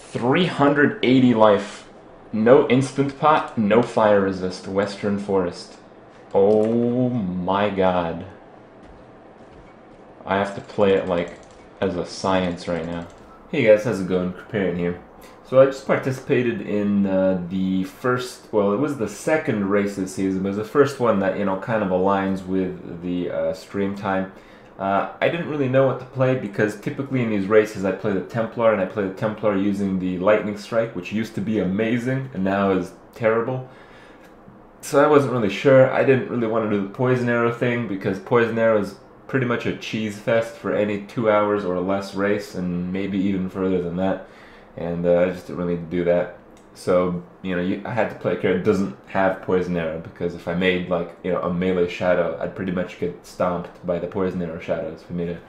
380 life. No instant pot, no fire resist. Western Forest. Oh my god. I have to play it like as a science right now. Hey guys, how's it going? Preparing here. So I just participated in the first, well, it was the second race this season, but it was the first one that, kind of aligns with the stream time. I didn't really know what to play because typically in these races I play the Templar, and I play the Templar using the Lightning Strike, which used to be amazing and now is terrible. So I wasn't really sure. I didn't really want to do the Poison Arrow thing because Poison Arrow is pretty much a cheese fest for any 2 hours or less race, and maybe even further than that. And I just didn't really do that. So I had to play a character that doesn't have Poison Arrow, because if I made like a melee shadow, I'd pretty much get stomped by the Poison Arrow shadows. If I made a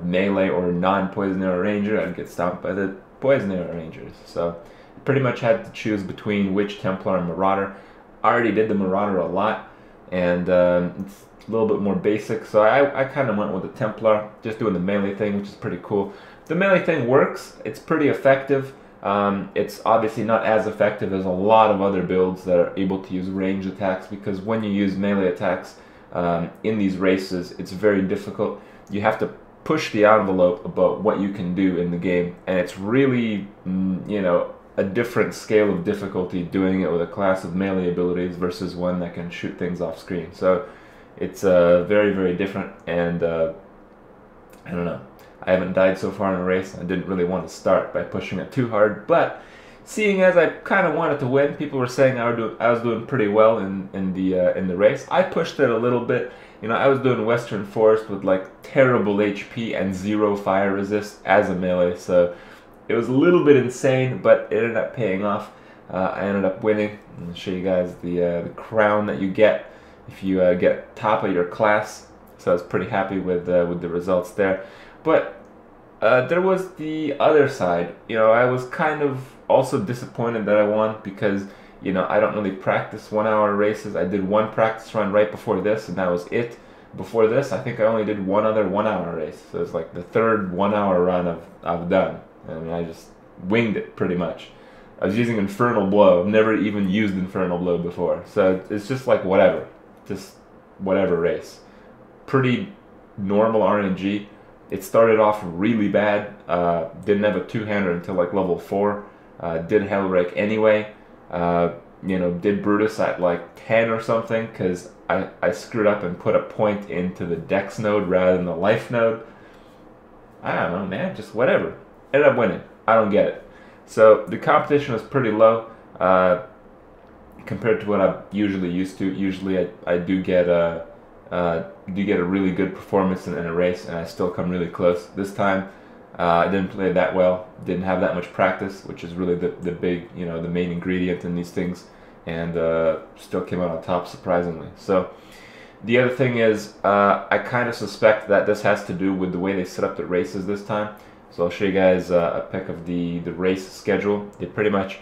melee or non-Poison Arrow ranger, I'd get stomped by the Poison Arrow rangers. So I pretty much had to choose between Witch, Templar, and Marauder. I already did the Marauder a lot, and it's a little bit more basic, so I kind of went with the Templar, just doing the melee thing, which is pretty cool. The melee thing works. It's pretty effective. It's obviously not as effective as a lot of other builds that are able to use range attacks, because when you use melee attacks in these races, it's very difficult. You have to push the envelope about what you can do in the game, and it's really, a different scale of difficulty doing it with a class of melee abilities versus one that can shoot things off screen. So it's very, very different, and I don't know. I haven't died so far in a race. I didn't really want to start by pushing it too hard, but seeing as I kind of wanted to win, people were saying I was doing pretty well in the race. I pushed it a little bit. I was doing Western Forest with like terrible HP and 0 fire resist as a melee, so it was a little bit insane, but it ended up paying off. I ended up winning. I'll show you guys the crown that you get if you get top of your class. So I was pretty happy with the results there. But there was the other side. I was kind of also disappointed that I won because I don't really practice 1 hour races. I did one practice run right before this, and that was it. Before this, I think I only did one other 1 hour race. So it's like the third 1 hour run I've done. I mean, I just winged it pretty much. I was using Infernal Blow. I've never even used Infernal Blow before. So it's just like whatever. Just whatever race. Pretty normal RNG. It started off really bad. Didn't have a two-hander until like level 4. Did Hellrake anyway. Did Brutus at like 10 or something because I screwed up and put a point into the Dex node rather than the Life node. I don't know, man. Just whatever. Ended up winning. I don't get it. So the competition was pretty low compared to what I'm usually used to. Usually I do get a really good performance in a race, and I still come really close. This time I didn't play that well. Didn't have that much practice, which is really the big, the main ingredient in these things, and still came out on top surprisingly. So the other thing is I kind of suspect that this has to do with the way they set up the races this time. So I'll show you guys a pic of the race schedule. They pretty much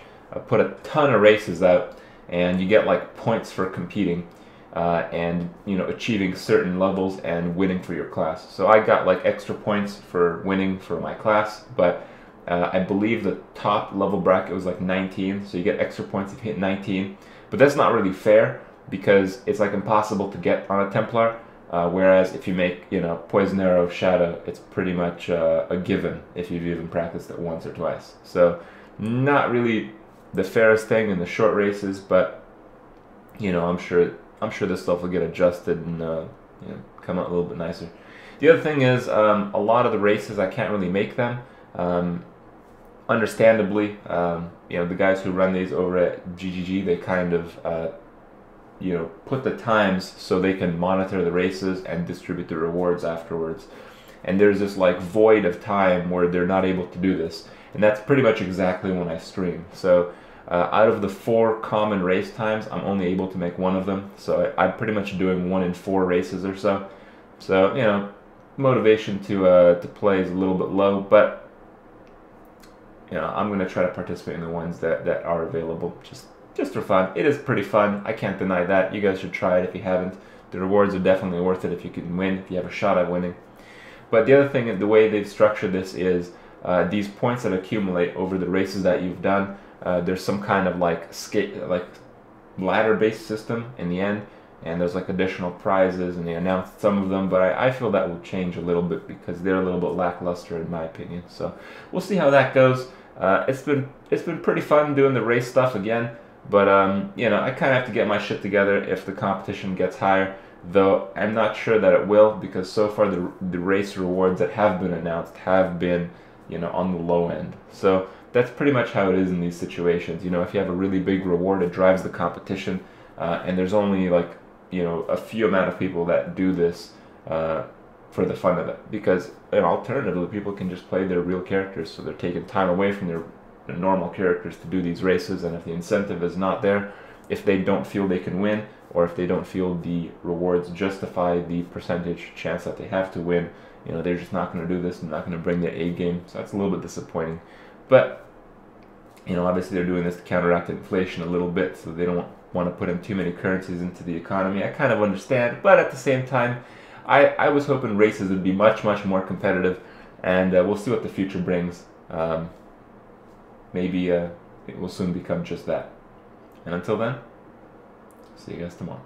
put a ton of races out, and you get like points for competing and achieving certain levels and winning for your class. So I got like extra points for winning for my class, but I believe the top level bracket was like 19, so you get extra points if you hit 19. But that's not really fair because it's like impossible to get on a Templar. Whereas if you make, Poison Arrow Shadow, it's pretty much a given if you've even practiced it once or twice. So not really the fairest thing in the short races, but I'm sure this stuff will get adjusted and come out a little bit nicer. The other thing is a lot of the races I can't really make them. Understandably, the guys who run these over at GGG, they kind of put the times so they can monitor the races and distribute the rewards afterwards. And there's this like void of time where they're not able to do this, and that's pretty much exactly when I stream. So out of the 4 common race times, I'm only able to make one of them. So I'm pretty much doing 1 in 4 races or so. So motivation to play is a little bit low, but I'm going to try to participate in the ones that are available. Just for fun. It is pretty fun. I can't deny that. You guys should try it if you haven't. The rewards are definitely worth it if you can win, if you have a shot at winning. But the other thing, the way they've structured this is these points that accumulate over the races that you've done, there's some kind of like ladder-based system in the end, and there's like additional prizes, and they announced some of them, but I feel that will change a little bit because they're a little bit lackluster in my opinion. So we'll see how that goes. It's been pretty fun doing the race stuff again, but you know, I kind of have to get my shit together if the competition gets higher, though I'm not sure that it will, because so far the race rewards that have been announced have been, you know, on the low end. So that's pretty much how it is in these situations. You know, if you have a really big reward, it drives the competition, and there's only like, you know, a few amount of people that do this for the fun of it, because, you know, alternatively people can just play their real characters, so they're taking time away from their normal characters to do these races, and if the incentive is not there, if they don't feel they can win, or if they don't feel the rewards justify the percentage chance that they have to win, you know, they're just not going to do this, and not going to bring their A game. So that's a little bit disappointing. But, you know, obviously they're doing this to counteract inflation a little bit, so they don't want to put in too many currencies into the economy. I kind of understand, but at the same time, I was hoping races would be much, much more competitive, and we'll see what the future brings. Maybe it will soon become just that. And until then, see you guys tomorrow.